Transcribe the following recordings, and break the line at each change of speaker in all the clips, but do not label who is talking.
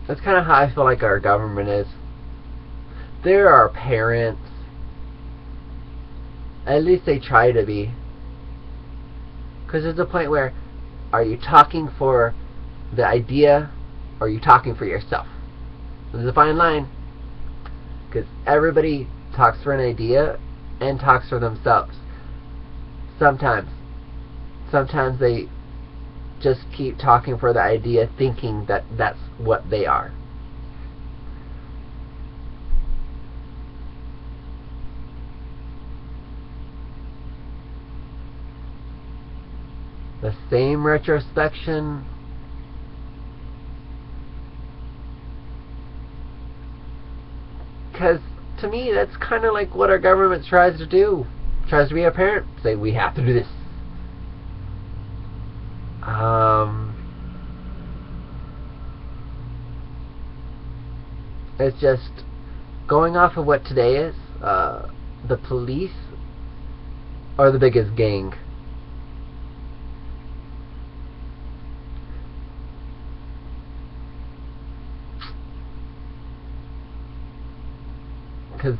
That's kind of how I feel like our government is. They're our parents. At least they try to be. Because there's a point where, are you talking for the idea, or are you talking for yourself? There's a fine line. Because everybody talks for an idea and talks for themselves. Sometimes they just keep talking for the idea, thinking that that's what they are. The same retrospection because to me that's kind of like what our government tries to do. Tries to be a parent, say we have to do this. It's just going off of what today is. The police are the biggest gang. Because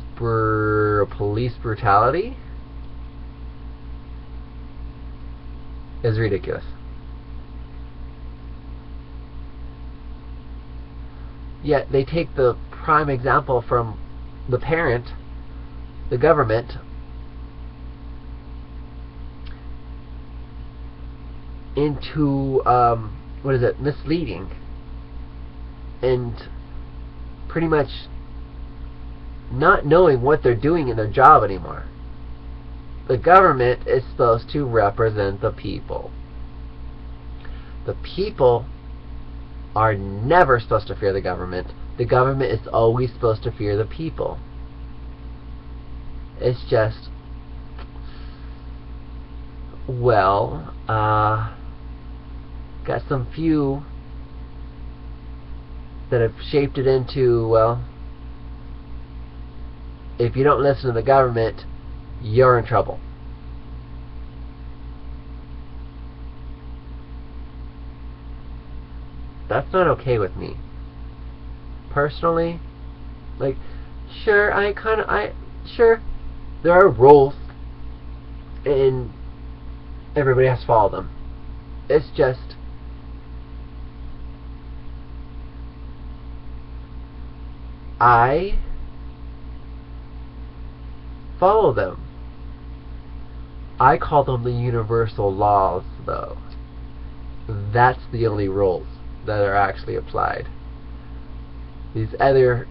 police brutality is ridiculous. Yet they take the prime example from the parent, the government, into misleading and pretty much not knowing what they're doing in their job anymore. The government is supposed to represent the people. The people are never supposed to fear the government. The government is always supposed to fear the people. It's just, well, got some few that have shaped it into, well, if you don't listen to the government, you're in trouble. That's not okay with me. Personally, like, sure, sure, there are rules, and everybody has to follow them. It's just, I follow them. I call them the universal laws, though. That's the only rules that are actually applied. These other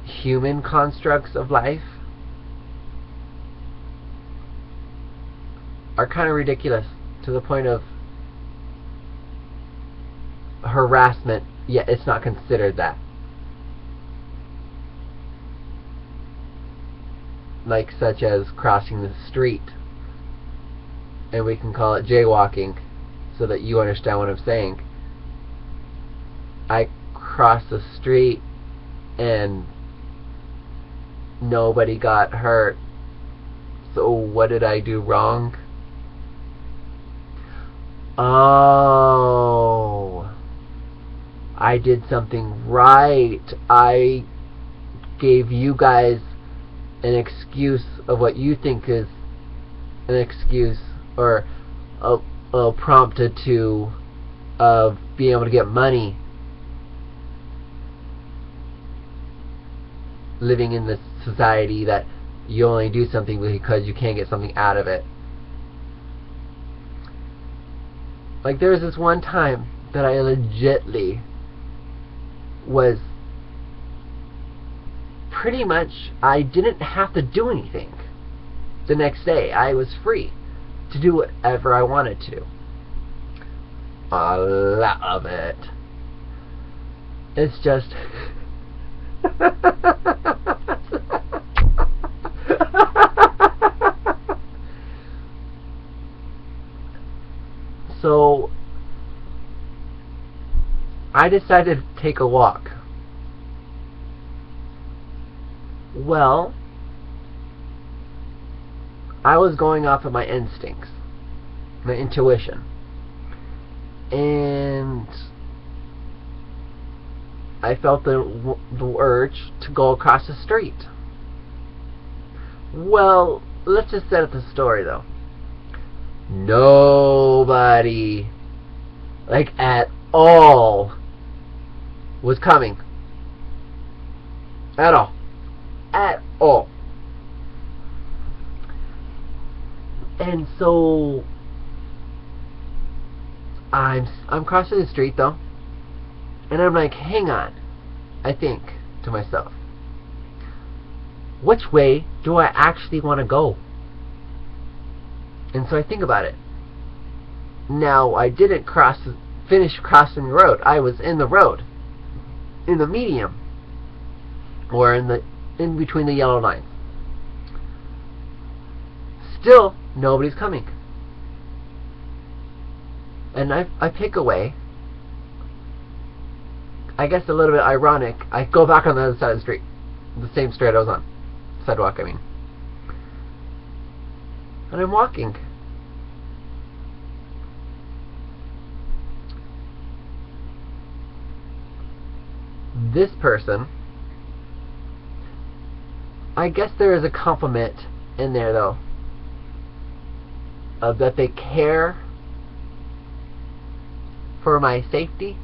human constructs of life are kind of ridiculous to the point of harassment, yet it's not considered that. Like such as crossing the street, and we can call it jaywalking so that you understand what I'm saying. I crossed the street and nobody got hurt, so what did I do wrong? Oh, I did something right. I gave you guys an excuse of what you think is an excuse, or a prompted to of being able to get money, living in this society that you only do something because you can't get something out of it. Like, there was this one time that I legitly was pretty much, I didn't have to do anything. The next day, I was free to do whatever I wanted to. A lot of it. It's just so I decided to take a walk. Well, I was going off of my instincts, my intuition, and I felt the urge to go across the street. Well, let's just set up the story, though. Nobody, like at all, was coming. At all. At all. And so I'm crossing the street, though, and I'm like, hang on, I think to myself, which way do I actually want to go? And so I think about it. Now, I didn't finish crossing the road. I was in the road, in the medium, or in between the yellow lines. Still, nobody's coming. And I pick a way. I guess a little bit ironic. I go back on the other side of the street. The same street I was on. Sidewalk, I mean. And I'm walking. This person, I guess there is a compliment in there, though, of that they care for my safety.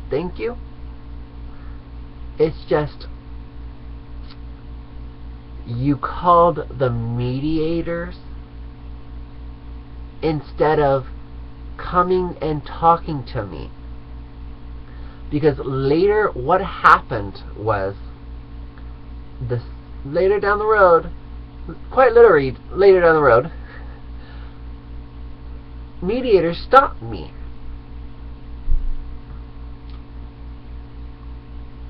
Thank you. It's just, you called the mediators instead of coming and talking to me. Because later, what happened was, later down the road, quite literally later down the road, mediators stopped me.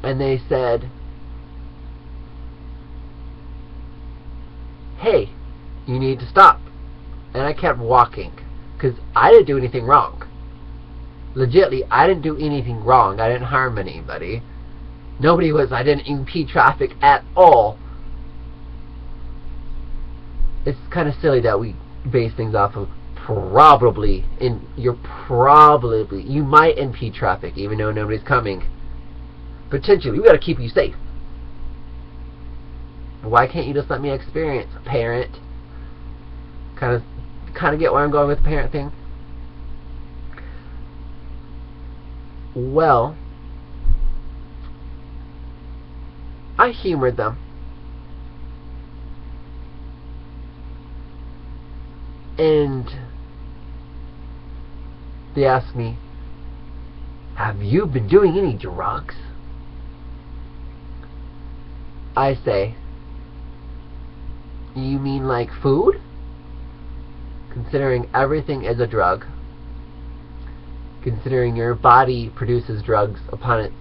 And they said, hey, you need to stop. And I kept walking, because I didn't do anything wrong. Legitly, I didn't do anything wrong. I didn't harm anybody. I didn't impede traffic at all. It's kind of silly that we base things off of probably, you might impede traffic even though nobody's coming. Potentially, we gotta keep you safe. Why can't you just let me experience, parent? Kind of get where I'm going with the parent thing. Well, I humored them. And they asked me, have you been doing any drugs? I say, you mean like food? Considering everything is a drug, considering your body produces drugs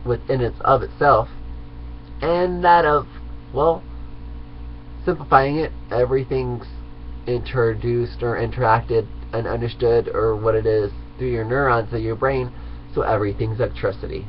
within itself, and that of, well, simplifying it, everything's introduced or interacted and understood, or what it is, through your neurons of your brain, so everything's electricity.